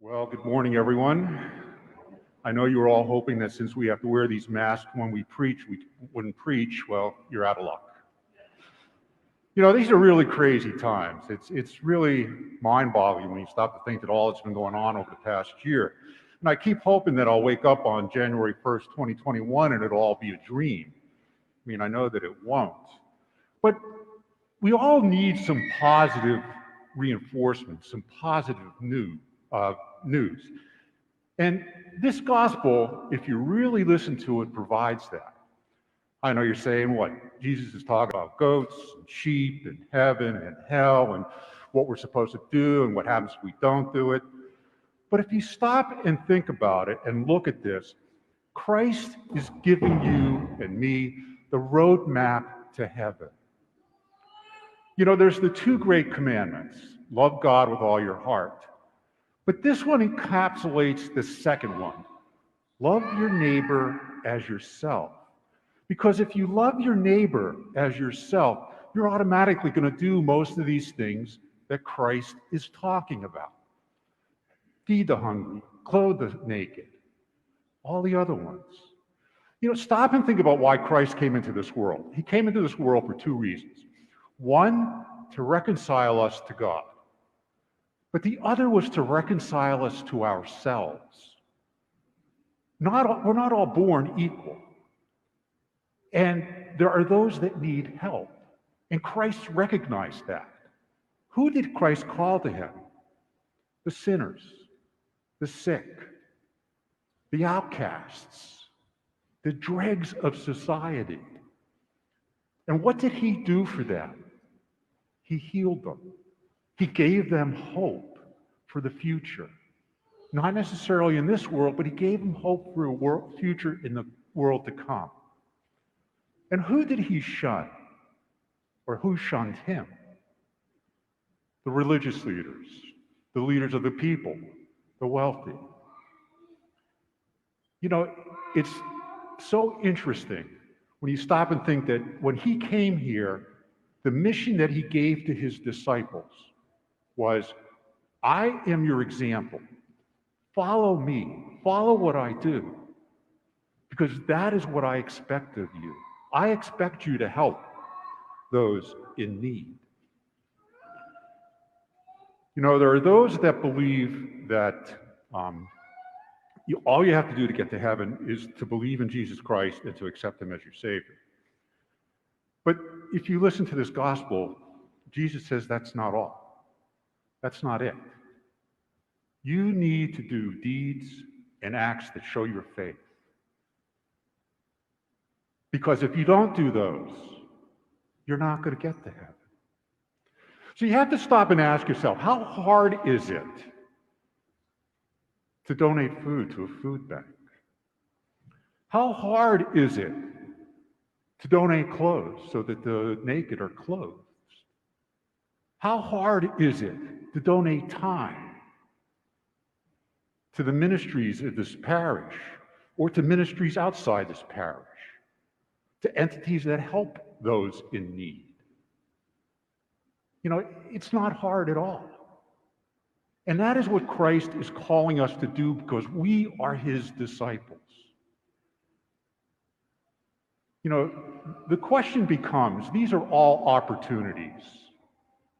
Well, good morning, everyone. I know you were all hoping that since we have to wear these masks when we wouldn't preach. Well, you're out of luck. These are really crazy times. It's really mind-boggling when you stop to think that all that's been going on over the past year. And I keep hoping that I'll wake up on January 1st, 2021, and it'll all be a dream. I know that it won't. But we all need some positive reinforcement, some positive news. And this gospel, if you really listen to it, provides that. I know you're saying, what? Jesus is talking about goats and sheep and heaven and hell and what we're supposed to do and what happens if we don't do it. But if you stop and think about it and look at this, Christ is giving you and me the roadmap to heaven. There's the two great commandments. Love God with all your heart. But this one encapsulates the second one. Love your neighbor as yourself. Because if you love your neighbor as yourself, you're automatically going to do most of these things that Christ is talking about. Feed the hungry, clothe the naked, all the other ones. Stop and think about why Christ came into this world. He came into this world for two reasons. One, to reconcile us to God. But the other was to reconcile us to ourselves. We're not all born equal. And there are those that need help. And Christ recognized that. Who did Christ call to him? The sinners, the sick, the outcasts, the dregs of society. And what did he do for them? He healed them. He gave them hope for the future. Not necessarily in this world, but he gave them hope for a future in the world to come. And who did he shun? Or who shunned him? The religious leaders, the leaders of the people, the wealthy. It's so interesting when you stop and think that when he came here, the mission that he gave to his disciples was, I am your example. Follow me. Follow what I do. Because that is what I expect of you. I expect you to help those in need. There are those that believe that all you have to do to get to heaven is to believe in Jesus Christ and to accept him as your Savior. But if you listen to this gospel, Jesus says that's not all. That's not it. You need to do deeds and acts that show your faith. Because if you don't do those, you're not going to get to heaven. So you have to stop and ask yourself, how hard is it to donate food to a food bank? How hard is it to donate clothes so that the naked are clothed? How hard is it to donate time to the ministries of this parish or to ministries outside this parish, to entities that help those in need? It's not hard at all. And that is what Christ is calling us to do because we are his disciples. The question becomes, these are all opportunities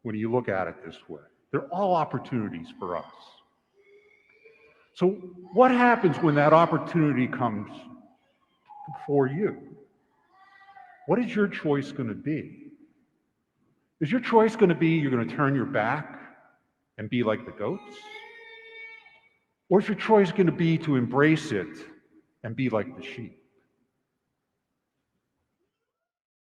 when you look at it this way. They're all opportunities for us. So what happens when that opportunity comes for you? What is your choice going to be? Is your choice going to be you're going to turn your back and be like the goats? Or is your choice going to be to embrace it and be like the sheep?